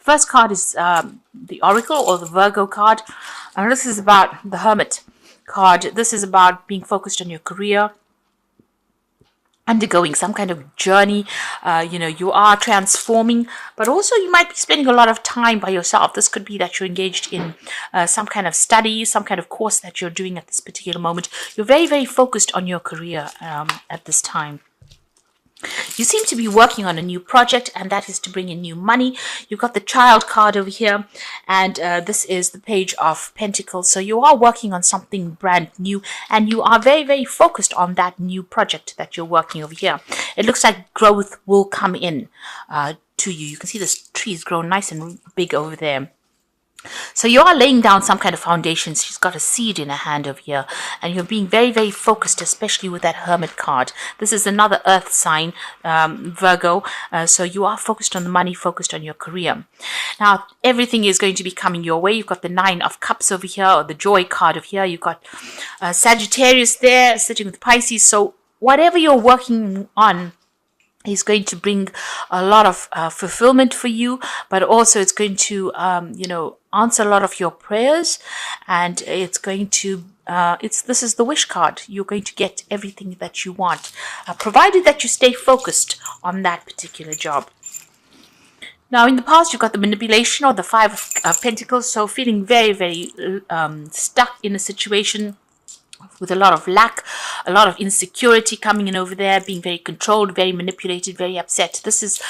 The first card is the Oracle or the Virgo card. And this is about the Hermit card. This is about being focused on your career, undergoing some kind of journey. You are transforming, but also you might be spending a lot of time by yourself. This could be that you're engaged in some kind of study, some kind of course that you're doing at this particular moment. You're very, very focused on your career at this time. You seem to be working on a new project, and that is to bring in new money. You've got the Child card over here, and this is the Page of Pentacles. So you are working on something brand new, and you are very, very focused on that new project that you're working over here. It looks like growth will come in to you. You can see this tree is grown nice and big over there. So you are laying down some kind of foundation. She's got a seed in her hand over here, and you're being very, very focused, especially with that Hermit card. This is another earth sign, Virgo. So you are focused on the money, focused on your career. Now, everything is going to be coming your way. You've got the Nine of Cups over here, or the Joy card over here. You've got Sagittarius there sitting with Pisces. So whatever you're working on is going to bring a lot of fulfillment for you, but also it's going to, answer a lot of your prayers, and it's going to, this is the wish card. You're going to get everything that you want, provided that you stay focused on that particular job. Now, in the past, you've got the manipulation or the Five of Pentacles, so feeling very, very stuck in a situation with a lot of lack, a lot of insecurity coming in over there, being very controlled, very manipulated, very upset. This is,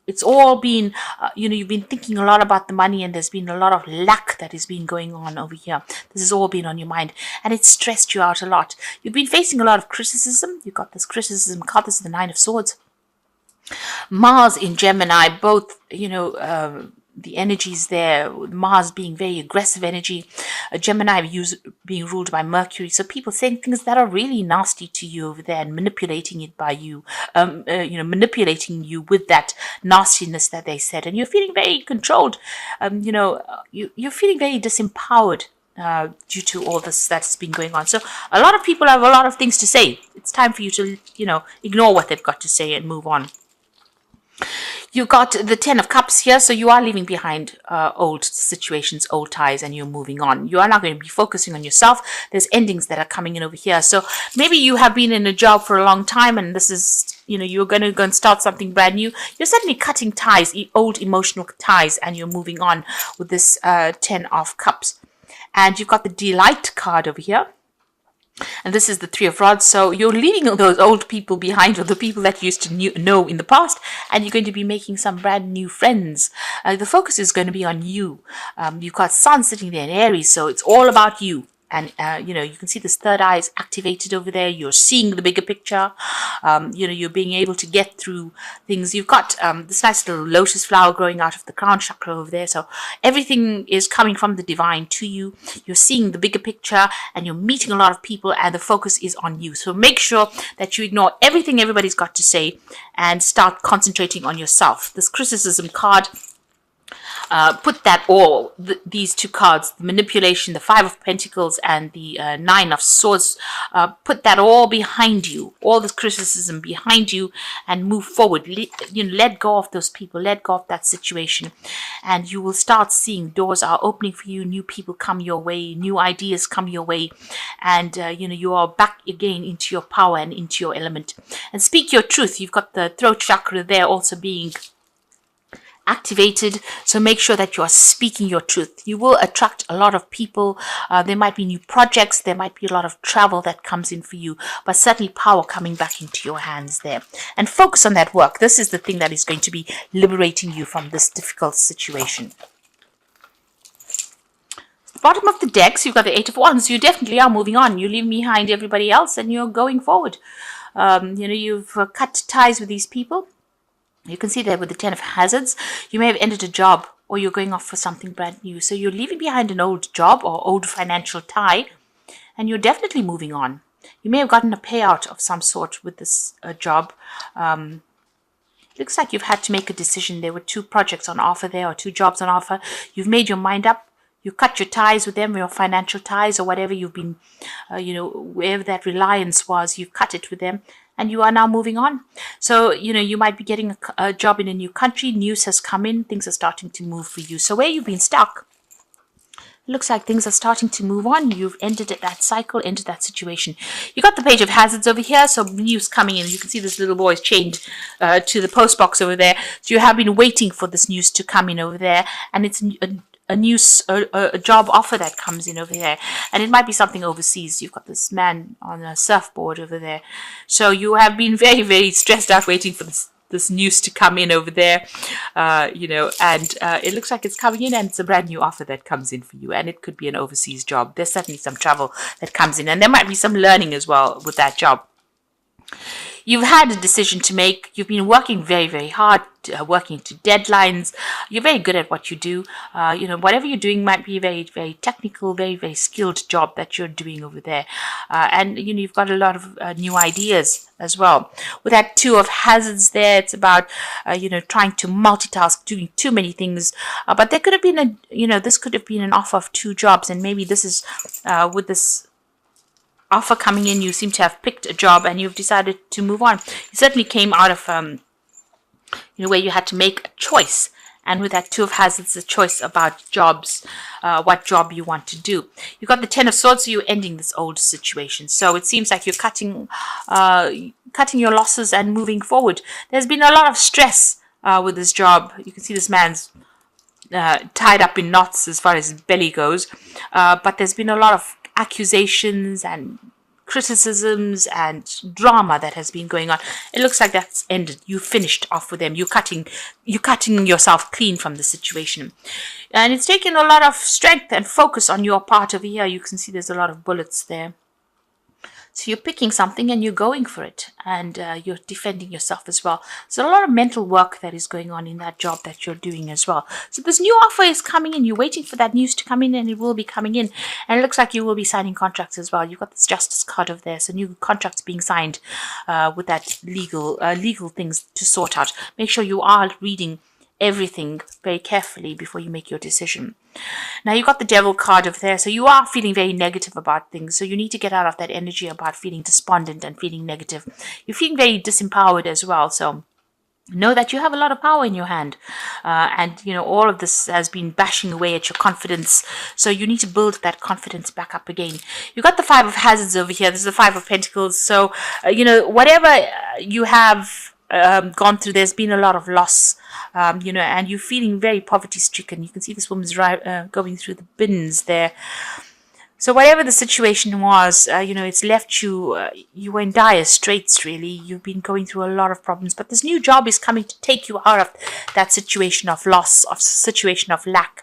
it's all been, you've been thinking a lot about the money, and there's been a lot of lack that has been going on over here. This has all been on your mind, and it's stressed you out a lot. You've been facing a lot of criticism. You've got this criticism card. This is the Nine of Swords. Mars in Gemini, both, the energies there, Mars being very aggressive energy, Gemini being ruled by Mercury. So people saying things that are really nasty to you over there and manipulating it by you, manipulating you with that nastiness that they said. And you're feeling very controlled. You're feeling very disempowered due to all this that's been going on. So a lot of people have a lot of things to say. It's time for you to, ignore what they've got to say and move on. You've got the Ten of Cups here, so you are leaving behind old situations, old ties, and you're moving on. You are not going to be focusing on yourself. There's endings that are coming in over here. So maybe you have been in a job for a long time, and this is, you're going to go and start something brand new. You're suddenly cutting ties, old emotional ties, and you're moving on with this Ten of Cups. And you've got the Delight card over here. And this is the Three of Rods. So you're leaving those old people behind, or the people that you used to know in the past, and you're going to be making some brand new friends. The focus is going to be on you. You've got Sun sitting there in Aries, so it's all about you. And, you can see this third eye is activated over there. You're seeing the bigger picture. You're being able to get through things. You've got this nice little lotus flower growing out of the crown chakra over there. So everything is coming from the divine to you. You're seeing the bigger picture, and you're meeting a lot of people, and the focus is on you. So make sure that you ignore everything everybody's got to say and start concentrating on yourself. This criticism card, put that all, these two cards, the manipulation, the Five of Pentacles, and the Nine of Swords, put that all behind you, all this criticism behind you, and move forward. Let go of those people, let go of that situation, and you will start seeing doors are opening for you, new people come your way, new ideas come your way, and you are back again into your power and into your element. And speak your truth. You've got the throat chakra there also being activated, so make sure that you are speaking your truth. You will attract a lot of people. There might be new projects, there might be a lot of travel that comes in for you, but certainly power coming back into your hands there. And focus on that work. This is the thing that is going to be liberating you from this difficult situation. The bottom of the decks, you've got the Eight of Wands. You definitely are moving on. You leave behind everybody else, and you're going forward. You've cut ties with these people. You can see there with the Ten of Hazards, you may have ended a job, or you're going off for something brand new. So you're leaving behind an old job or old financial tie, and you're definitely moving on. You may have gotten a payout of some sort with this job. Looks like you've had to make a decision. There were two projects on offer there, or two jobs on offer. You've made your mind up. You cut your ties with them, your financial ties, or whatever you've been, wherever that reliance was, you've cut it with them. and you are now moving on. So, you might be getting a job in a new country. News has come in. Things are starting to move for you. So where you've been stuck, it looks like things are starting to move on. You've ended that cycle, ended that situation. You got the page of hazards over here. So news coming in. You can see this little boy is chained to the post box over there. So you have been waiting for this news to come in over there. And it's a job offer that comes in over there, and it might be something overseas. You've got this man on a surfboard over there, so you have been very, very stressed out waiting for this news to come in over there, and it looks like it's coming in, and it's a brand new offer that comes in for you, and it could be an overseas job. There's certainly some travel that comes in, and there might be some learning as well with that job. You've had a decision to make. You've been working very, very hard, working to deadlines. You're very good at what you do. Whatever you're doing might be a very, very technical, very, very skilled job that you're doing over there. And you've got a lot of new ideas as well. With that 2 of hazards there, it's about, trying to multitask, doing too many things. But there could have been this could have been an offer of 2 jobs. And maybe this is, with this offer coming in, you seem to have picked a job and you've decided to move on. You certainly came out of where you had to make a choice, and with that 2 of hazards, a choice about jobs, what job you want to do. You've got the 10 of swords, so you're ending this old situation. So it seems like you're cutting your losses and moving forward. There's been a lot of stress with this job. You can see this man's tied up in knots as far as his belly goes, but there's been a lot of accusations and criticisms and drama that has been going on. It looks like that's ended. You finished off with them. You're cutting yourself clean from the situation, and it's taken a lot of strength and focus on your part over here. You can see there's a lot of bullets there. So you're picking something and you're going for it, and you're defending yourself as well. So a lot of mental work that is going on in that job that you're doing as well. So this new offer is coming in. You're waiting for that news to come in, and it will be coming in. And it looks like you will be signing contracts as well. You've got this justice card over there. So new contracts being signed with that legal things to sort out. Make sure you are reading everything very carefully before you make your decision. Now you've got the devil card over there, so you are feeling very negative about things. So you need to get out of that energy about feeling despondent and feeling negative. You're feeling very disempowered as well. So know that you have a lot of power in your hand, and all of this has been bashing away at your confidence. So you need to build that confidence back up again. You've got the 5 of hazards over here. This is the 5 of pentacles. So whatever you have gone through, there's been a lot of loss, and you're feeling very poverty stricken. You can see this woman's going through the bins there. So whatever the situation was, it's left you, you were in dire straits, really. You've been going through a lot of problems, but this new job is coming to take you out of that situation of loss, of situation of lack.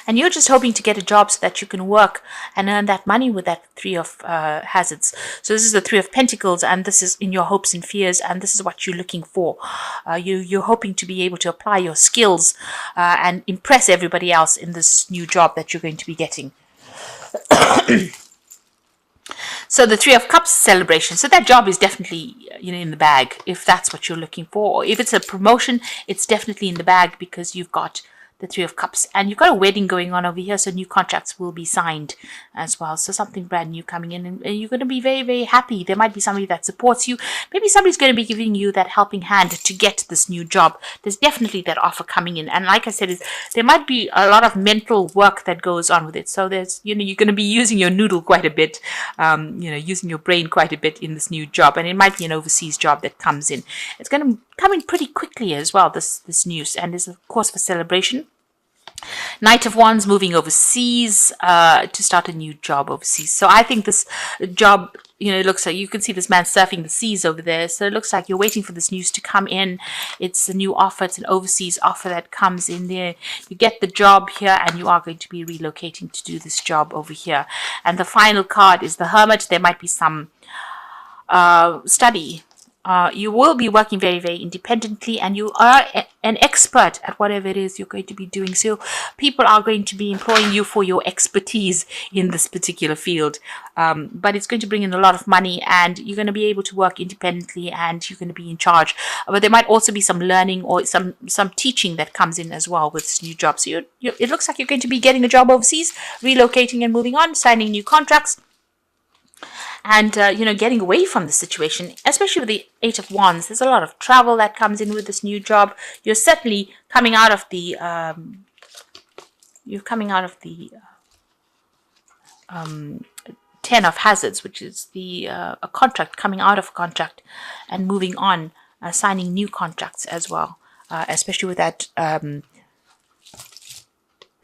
And you're just hoping to get a job so that you can work and earn that money with that 3 of hazards. So this is the 3 of pentacles, and this is in your hopes and fears, and this is what you're looking for. You're hoping to be able to apply your skills and impress everybody else in this new job that you're going to be getting. So the 3 of cups, celebration. So that job is definitely in the bag, if that's what you're looking for. Or if it's a promotion, it's definitely in the bag because you've got the 3 of cups, and you've got a wedding going on over here, so new contracts will be signed as well. So something brand new coming in, and you're going to be very, very happy. There might be somebody that supports you. Maybe somebody's going to be giving you that helping hand to get this new job. There's definitely that offer coming in, and like I said, there might be a lot of mental work that goes on with it. So there's you're going to be using your noodle quite a bit, using your brain quite a bit in this new job, and it might be an overseas job that comes in. It's going to come in pretty quickly as well, this news, and is of course for celebration. Knight of Wands, moving overseas to start a new job overseas. So I think this job, it looks like you can see this man surfing the seas over there. So it looks like you're waiting for this news to come in. It's a new offer. It's an overseas offer that comes in there. You get the job here, and you are going to be relocating to do this job over here. And the final card is the Hermit. There might be some study. You will be working very, very independently, and you are an expert at whatever it is you're going to be doing. So people are going to be employing you for your expertise in this particular field. But it's going to bring in a lot of money, and you're going to be able to work independently, and you're going to be in charge. But there might also be some learning or some teaching that comes in as well with this new job. So it looks like you're going to be getting a job overseas, relocating and moving on, signing new contracts. and getting away from the situation, especially with the Eight of Wands. There's a lot of travel that comes in with this new job. You're certainly coming out of the Ten of Hazards, which is a contract, coming out of a contract and moving on, signing new contracts as well, especially with that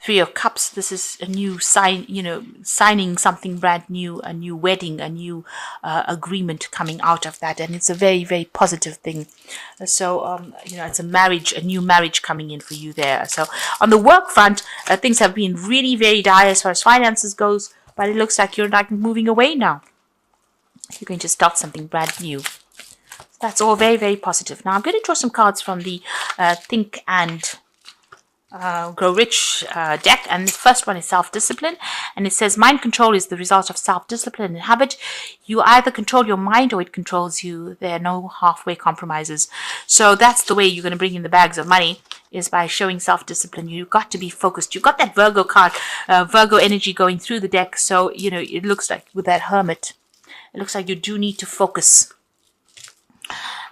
Three of Cups. This is a new signing something brand new, a new wedding, a new agreement coming out of that. And it's a very, very positive thing. So, it's a new marriage coming in for you there. So on the work front, things have been really very dire as far as finances goes, but it looks like you're like moving away now. You're going to start something brand new. That's all very, very positive. Now I'm going to draw some cards from the Think and Grow Rich deck, and the first one is self-discipline, and it says mind control is the result of self-discipline and habit. You either control your mind or it controls you. There are no halfway compromises. So that's the way you're going to bring in the bags of money, is by showing self-discipline. You've got to be focused. You've got that Virgo card, Virgo energy going through the deck. So it looks like with that Hermit, it looks like you do need to focus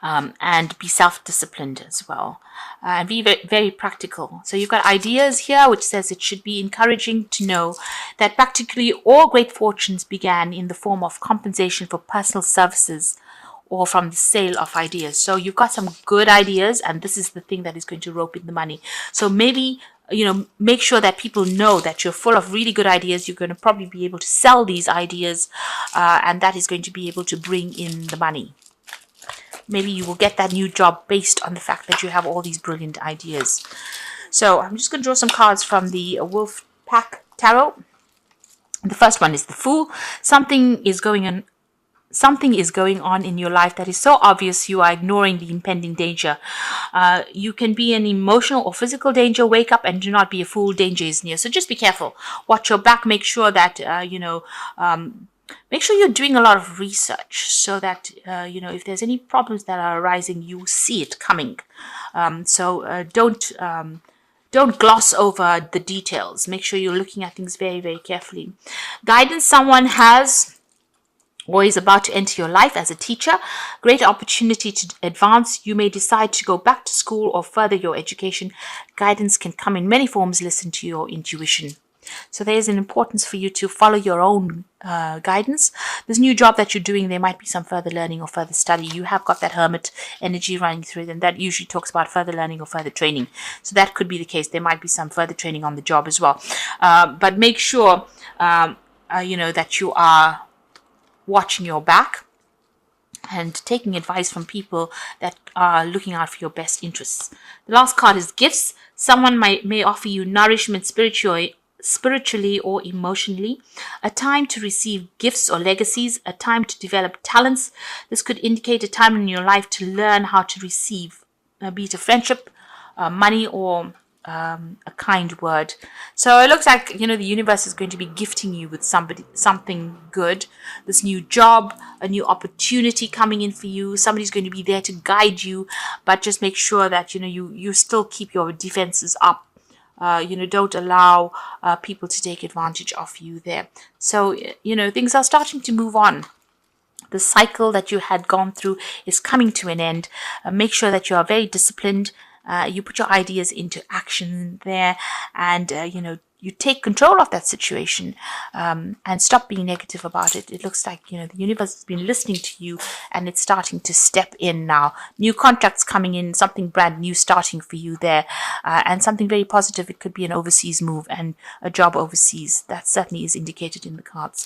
and be self-disciplined as well, and be very, very practical. So you've got ideas here, which says it should be encouraging to know that practically all great fortunes began in the form of compensation for personal services or from the sale of ideas. So you've got some good ideas, and this is the thing that is going to rope in the money. So maybe make sure that people know that you're full of really good ideas. You're going to probably be able to sell these ideas, and that is going to be able to bring in the money. Maybe you will get that new job based on the fact that you have all these brilliant ideas. So I'm just going to draw some cards from the Wolf Pack Tarot. The first one is the Fool. Something is going on in your life that is so obvious you are ignoring the impending danger. You can be in emotional or physical danger. Wake up and do not be a fool. Danger is near. So just be careful. Watch your back. Make sure that make sure you're doing a lot of research, so that if there's any problems that are arising, you see it coming. So don't gloss over the details. Make sure you're looking at things very, very carefully. Guidance someone has or is about to enter your life as a teacher. Great opportunity to advance. You may decide to go back to school or further your education. Guidance can come in many forms. Listen to your intuition. So there is an importance for you to follow your own guidance. This new job that you're doing, there might be some further learning or further study. You have got that Hermit energy running through it, and that usually talks about further learning or further training. So that could be the case. There might be some further training on the job as well. But make sure, that you are watching your back and taking advice from people that are looking out for your best interests. The last card is Gifts. Someone may offer you nourishment spiritually or emotionally, a time to receive gifts or legacies, a time to develop talents. This could indicate a time in your life to learn how to receive, be it a friendship, money, or a kind word. So it looks like the universe is going to be gifting you with something good. This new job, a new opportunity coming in for you. Somebody's going to be there to guide you, but just make sure that you still keep your defenses up. Don't allow people to take advantage of you there. So, things are starting to move on. The cycle that you had gone through is coming to an end. Make sure that you are very disciplined. You put your ideas into action there, and, you take control of that situation, and stop being negative about it. It looks like, the universe has been listening to you, and it's starting to step in now. New contracts coming in, something brand new starting for you there, and something very positive. It could be an overseas move and a job overseas. That certainly is indicated in the cards.